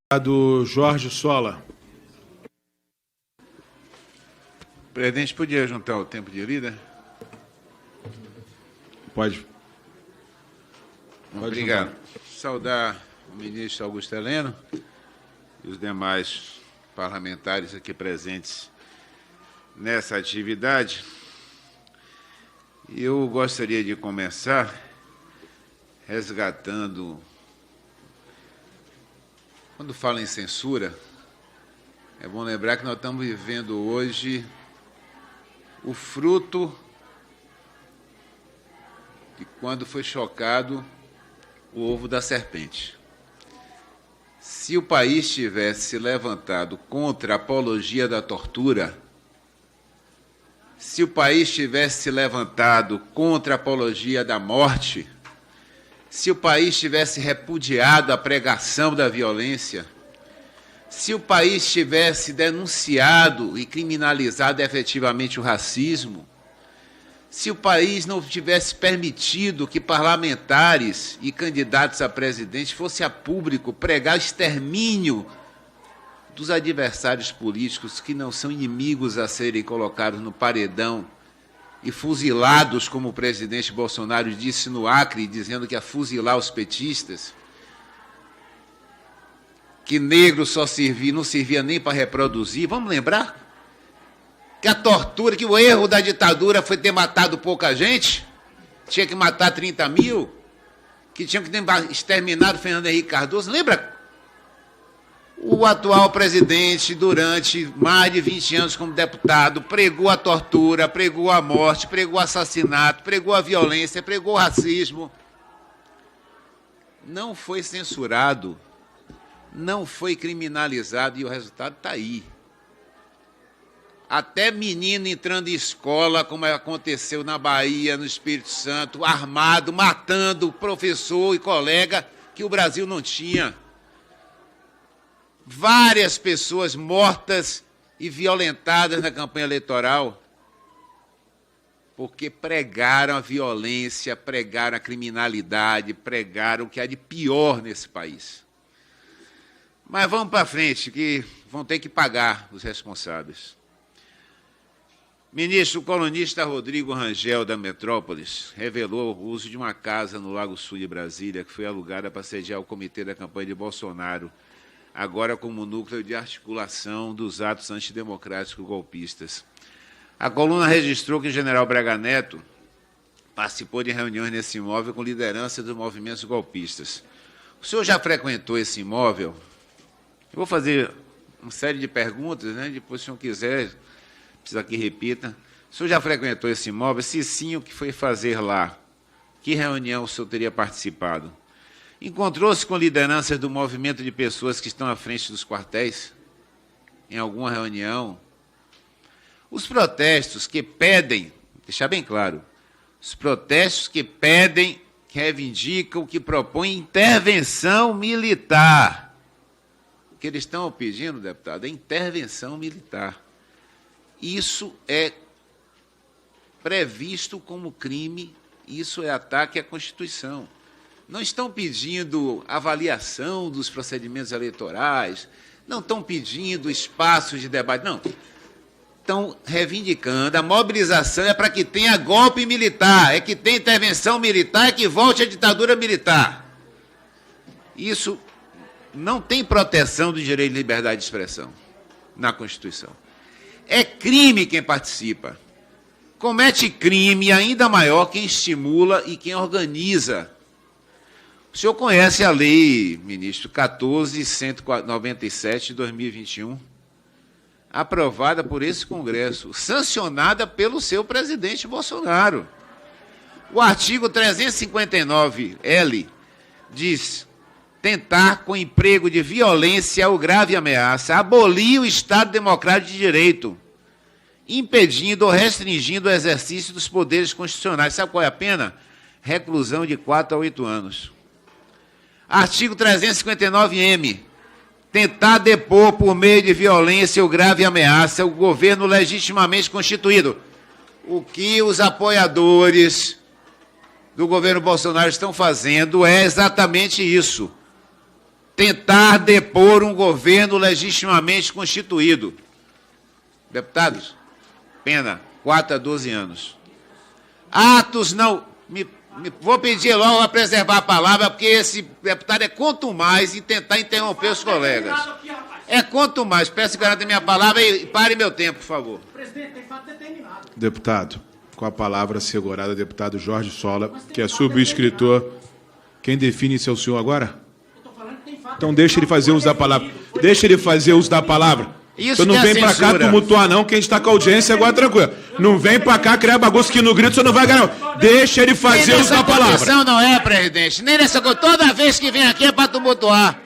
Do Jorge Sola. Presidente, podia juntar o tempo de líder? Pode. Obrigado. Saudar o ministro Augusto Heleno e os demais parlamentares aqui presentes nessa atividade. Eu gostaria de começar resgatando. Quando fala em censura, é bom lembrar que nós estamos vivendo hoje o fruto de quando foi chocado o ovo da serpente. Se o país tivesse se levantado contra a apologia da tortura, se o país tivesse se levantado contra a apologia da morte, se o país tivesse repudiado a pregação da violência, se o país tivesse denunciado e criminalizado efetivamente o racismo, se o país não tivesse permitido que parlamentares e candidatos a presidente fossem a público pregar extermínio dos adversários políticos que não são inimigos a serem colocados no paredão e fuzilados, como o presidente Bolsonaro disse no Acre, dizendo que ia fuzilar os petistas, que negro não servia nem para reproduzir. Vamos lembrar que a tortura, que o erro da ditadura foi ter matado pouca gente, tinha que matar 30 mil, que tinham que ter exterminado Fernando Henrique Cardoso. Lembra? O atual presidente, durante mais de 20 anos como deputado, pregou a tortura, pregou a morte, pregou o assassinato, pregou a violência, pregou o racismo. Não foi censurado, não foi criminalizado e o resultado está aí. Até menino entrando em escola, como aconteceu na Bahia, no Espírito Santo, armado, matando professor e colega que o Brasil não tinha. Várias pessoas mortas e violentadas na campanha eleitoral porque pregaram a violência, pregaram a criminalidade, pregaram o que há de pior nesse país. Mas vamos para frente, que vão ter que pagar os responsáveis. Ministro, o colunista Rodrigo Rangel, da Metrópolis, revelou o uso de uma casa no Lago Sul de Brasília, que foi alugada para sediar o comitê da campanha de Bolsonaro, agora como núcleo de articulação dos atos antidemocráticos golpistas. A coluna registrou que o general Braga Neto participou de reuniões nesse imóvel com liderança dos movimentos golpistas. O senhor já frequentou esse imóvel? Eu vou fazer uma série de perguntas, né? Depois, se o senhor quiser, precisa que repita. O senhor já frequentou esse imóvel? Se sim, o que foi fazer lá? Que reunião o senhor teria participado? Encontrou-se com lideranças do movimento de pessoas que estão à frente dos quartéis? Em alguma reunião? Os protestos que pedem, deixar bem claro, os protestos que pedem, que reivindicam, que propõem intervenção militar. O que eles estão pedindo, deputado, é intervenção militar. Isso é previsto como crime, isso é ataque à Constituição. Não estão pedindo avaliação dos procedimentos eleitorais, não estão pedindo espaços de debate, não. Estão reivindicando, a mobilização é para que tenha golpe militar, é que tenha intervenção militar, é que volte a ditadura militar. Isso não tem proteção do direito de liberdade de expressão na Constituição. É crime quem participa. Comete crime ainda maior quem estimula e quem organiza. O senhor conhece a lei, ministro, 14.197 de 2021, aprovada por esse Congresso, sancionada pelo seu presidente Bolsonaro. O artigo 359-L diz: tentar, com emprego de violência ou grave ameaça, abolir o Estado Democrático de Direito, impedindo ou restringindo o exercício dos poderes constitucionais. Sabe qual é a pena? Reclusão de 4 a 8 anos. Artigo 359-M. Tentar depor por meio de violência ou grave ameaça o governo legitimamente constituído. O que os apoiadores do governo Bolsonaro estão fazendo é exatamente isso. tentar depor um governo legitimamente constituído. Deputados, pena, 4 a 12 anos. Atos não... Vou pedir logo a preservar a palavra, porque esse deputado é quanto mais em tentar interromper os colegas. É quanto mais. Peço que garanta minha palavra e pare meu tempo, por favor. Presidente, tem fato determinado. Deputado, com a palavra assegurada, deputado Jorge Sola, que é subscritor. Quem define isso é o senhor agora? Então deixa ele fazer uso da palavra. Deixa ele fazer uso da palavra. Isso Então não que é vem pra cá censura. tumultuar não, que a gente tá com a audiência agora tranquilo. Não vem pra cá criar bagunça que no grito você não vai ganhar. Deixa ele fazer uso da palavra. Condição não é, presidente. Nem nessa toda vez que vem aqui é para tumultuar.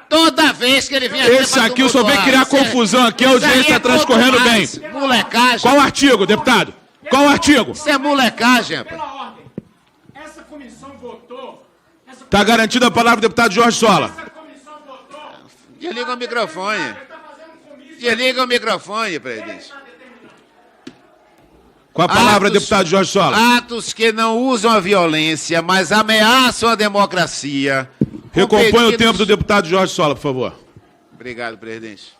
Toda vez que ele vem aqui Esse aqui o senhor vem criar confusão aqui, a audiência está transcorrendo bem. Molecagem. Qual artigo, deputado? Qual artigo? Isso é molecagem, rapaz. Pela ordem. Essa comissão votou. Tá garantida a palavra do deputado Jorge Sola. Essa comissão votou. Desliga o microfone. Está fazendo um comício. Desliga o microfone, presidente. Com a palavra, Atos- deputado Jorge Sola. Atos que não usam a violência, mas ameaçam a democracia. Recompõe o competidos- tempo do deputado Jorge Sola, por favor. Obrigado, presidente.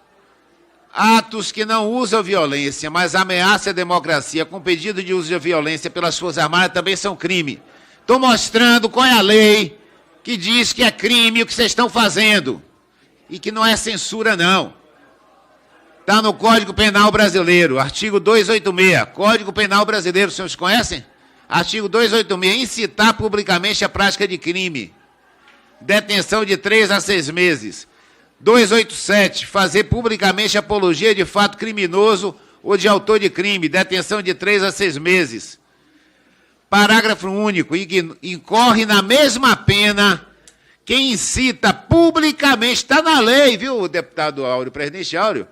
Atos que não usam violência, mas ameaçam a democracia com pedido de uso de violência pelas Forças Armadas também são crime. Estou mostrando qual é a lei que diz que é crime o que vocês estão fazendo. E que não é censura, não. Está no Código Penal Brasileiro, artigo 286. Código Penal Brasileiro, os senhores conhecem? Artigo 286, incitar publicamente a prática de crime. Detenção de 3 a 6 meses. 287, fazer publicamente apologia de fato criminoso ou de autor de crime. Detenção de 3 a 6 meses. Parágrafo único. Incorre na mesma pena quem incita publicamente. Está na lei, viu, deputado Áureo, presidente Áureo?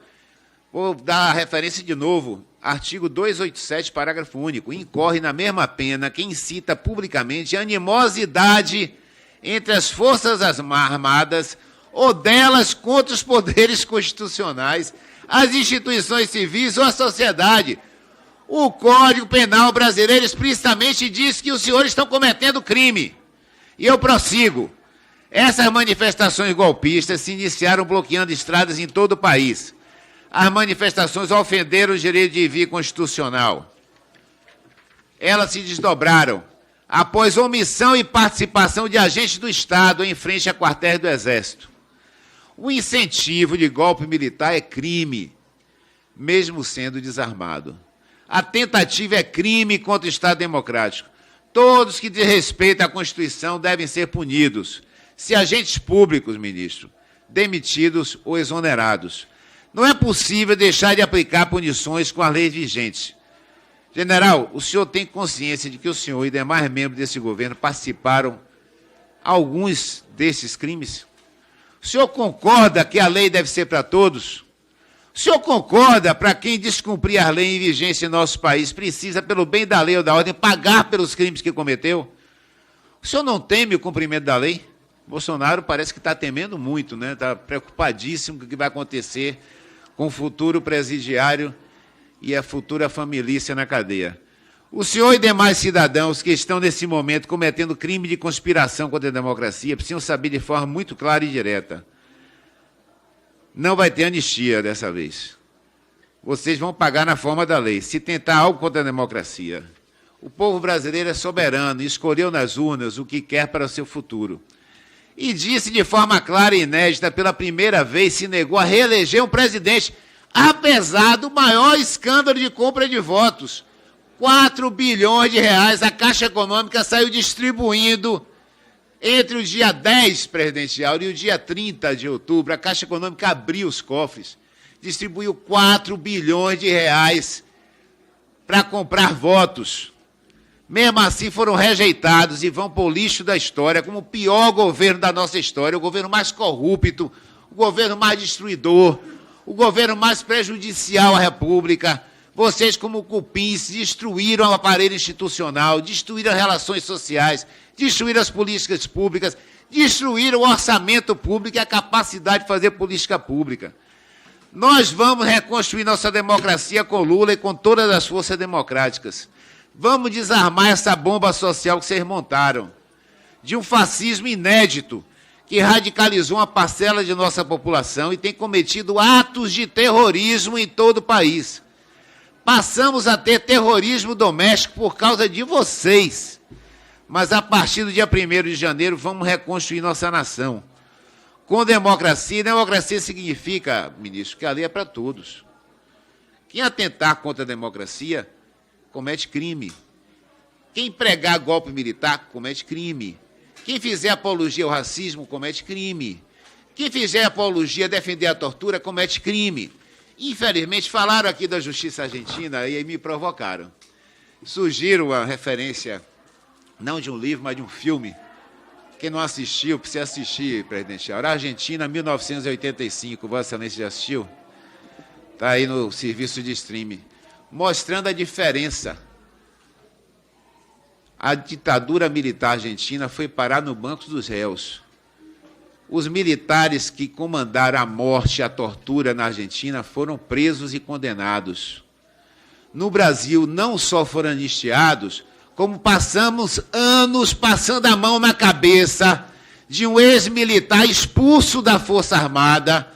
Vou dar a referência de novo. Artigo 287, parágrafo único. Incorre na mesma pena quem incita publicamente animosidade entre as Forças Armadas ou delas contra os poderes constitucionais, as instituições civis ou a sociedade. O Código Penal Brasileiro explicitamente diz que os senhores estão cometendo crime. E eu prossigo. Essas manifestações golpistas se iniciaram bloqueando estradas em todo o país. As manifestações ofenderam o direito de vir constitucional. Elas se desdobraram após omissão e participação de agentes do Estado em frente a quartéis do Exército. O incentivo de golpe militar é crime, mesmo sendo desarmado. A tentativa é crime contra o Estado Democrático. Todos que desrespeitam a Constituição devem ser punidos. Se agentes públicos, ministro, demitidos ou exonerados. Não é possível deixar de aplicar punições com as leis vigentes. General, o senhor tem consciência de que o senhor e demais membros desse governo participaram alguns desses crimes? O senhor concorda que a lei deve ser para todos? O senhor concorda para quem descumprir as leis em vigência em nosso país precisa, pelo bem da lei ou da ordem, pagar pelos crimes que cometeu? O senhor não teme o cumprimento da lei? Bolsonaro parece que está temendo muito, né? Está preocupadíssimo com o que vai acontecer com o futuro presidiário e a futura família na cadeia. O senhor e demais cidadãos que estão nesse momento cometendo crime de conspiração contra a democracia precisam saber de forma muito clara e direta. Não vai ter anistia dessa vez. Vocês vão pagar na forma da lei. Se tentar algo contra a democracia, o povo brasileiro é soberano e escolheu nas urnas o que quer para o seu futuro. E disse de forma clara e inédita, pela primeira vez, se negou a reeleger um presidente, apesar do maior escândalo de compra de votos. 4 bilhões de reais a Caixa Econômica saiu distribuindo entre o dia 10 presidencial e o dia 30 de outubro. A Caixa Econômica abriu os cofres, distribuiu 4 bilhões de reais para comprar votos. Mesmo assim foram rejeitados e vão para o lixo da história como o pior governo da nossa história, o governo mais corrupto, o governo mais destruidor, o governo mais prejudicial à República. Vocês, como cupins, destruíram o aparelho institucional, destruíram as relações sociais, destruíram as políticas públicas, destruíram o orçamento público e a capacidade de fazer política pública. Nós vamos reconstruir nossa democracia com Lula e com todas as forças democráticas. Vamos desarmar essa bomba social que vocês montaram, de um fascismo inédito, que radicalizou uma parcela de nossa população e tem cometido atos de terrorismo em todo o país. Passamos a ter terrorismo doméstico por causa de vocês. Mas a partir do dia 1º de janeiro vamos reconstruir nossa nação. Com democracia, democracia significa, ministro, que a lei é para todos. Quem atentar contra a democracia comete crime. Quem pregar golpe militar comete crime. Quem fizer apologia ao racismo comete crime. Quem fizer apologia a defender a tortura comete crime. Infelizmente, falaram aqui da justiça argentina e aí me provocaram. Surgiram uma referência, não de um livro, mas de um filme. Quem não assistiu, precisa assistir, presidente. A Argentina, 1985, Vossa Excelência já assistiu? Está aí no serviço de streaming. Mostrando a diferença. A ditadura militar argentina foi parar no banco dos réus. Os militares que comandaram a morte e a tortura na Argentina foram presos e condenados. No Brasil, não só foram anistiados, como passamos anos passando a mão na cabeça de um ex-militar expulso da Força Armada,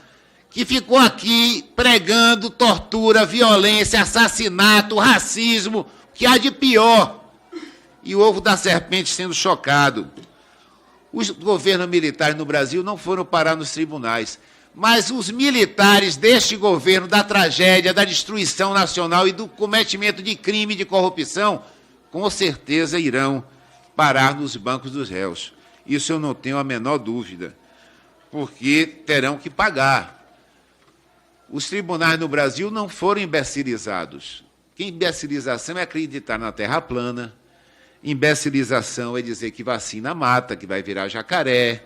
que ficou aqui pregando tortura, violência, assassinato, racismo, que há de pior. E o ovo da serpente sendo chocado. Os governos militares no Brasil não foram parar nos tribunais, mas os militares deste governo, da tragédia, da destruição nacional e do cometimento de crime de corrupção, com certeza irão parar nos bancos dos réus. Isso eu não tenho a menor dúvida, porque terão que pagar. Os tribunais no Brasil não foram imbecilizados. Que imbecilização é acreditar na terra plana. Imbecilização é dizer que vacina mata, que vai virar jacaré.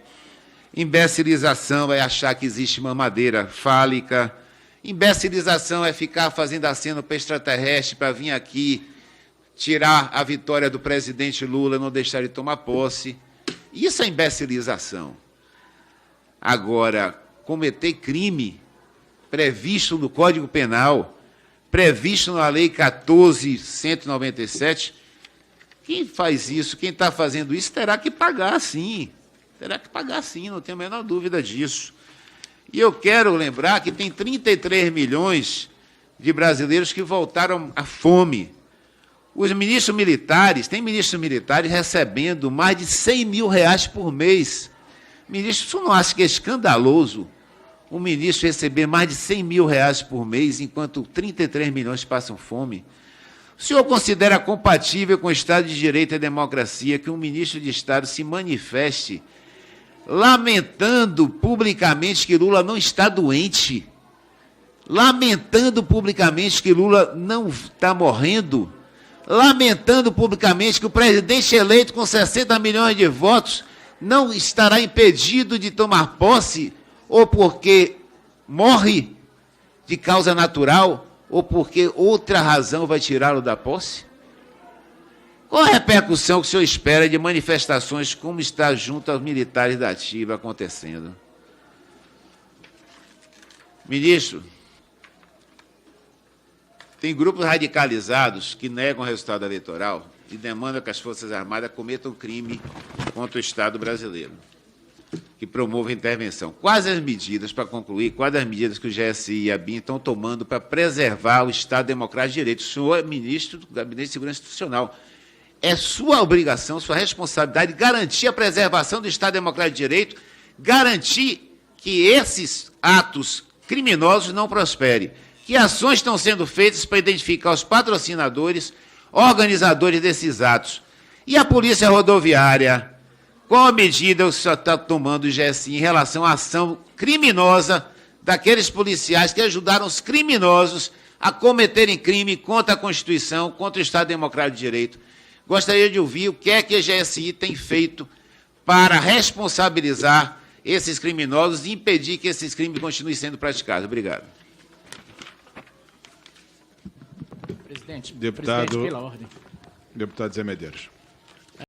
Imbecilização é achar que existe mamadeira fálica. Imbecilização é ficar fazendo aceno para extraterrestre para vir aqui tirar a vitória do presidente Lula, não deixar ele tomar posse. Isso é imbecilização. Agora, cometer crime previsto no Código Penal, previsto na Lei 14.197, quem faz isso, quem está fazendo isso, terá que pagar sim. Terá que pagar sim, não tenho a menor dúvida disso. E eu quero lembrar que tem 33 milhões de brasileiros que voltaram à fome. Os ministros militares, tem ministros militares recebendo mais de 100 mil reais por mês. Ministro, você não acha que é escandaloso um ministro receber mais de 100 mil reais por mês, enquanto 33 milhões passam fome? O senhor considera compatível com o Estado de Direito e a democracia que um ministro de Estado se manifeste lamentando publicamente que Lula não está doente, lamentando publicamente que Lula não está morrendo, lamentando publicamente que o presidente eleito com 60 milhões de votos não estará impedido de tomar posse, ou porque morre de causa natural, ou porque outra razão vai tirá-lo da posse? Qual a repercussão que o senhor espera de manifestações como está junto aos militares da ativa acontecendo? Ministro, tem grupos radicalizados que negam o resultado eleitoral e demandam que as Forças Armadas cometam crime contra o Estado brasileiro, que promovam intervenção. Quais as medidas, para concluir, quais as medidas que o GSI e a BIM estão tomando para preservar o Estado Democrático de Direito? O senhor é ministro do Gabinete de Segurança Institucional. É sua obrigação, sua responsabilidade garantir a preservação do Estado Democrático de Direito, garantir que esses atos criminosos não prosperem. Que ações estão sendo feitas para identificar os patrocinadores, organizadores desses atos? E a Polícia Rodoviária, qual a medida o senhor está tomando o GSI em relação à ação criminosa daqueles policiais que ajudaram os criminosos a cometerem crime contra a Constituição, contra o Estado Democrático de Direito? Gostaria de ouvir o que é que a GSI tem feito para responsabilizar esses criminosos e impedir que esses crimes continuem sendo praticados. Obrigado. Presidente, Deputado, presidente, pela ordem. Deputado Zé Medeiros.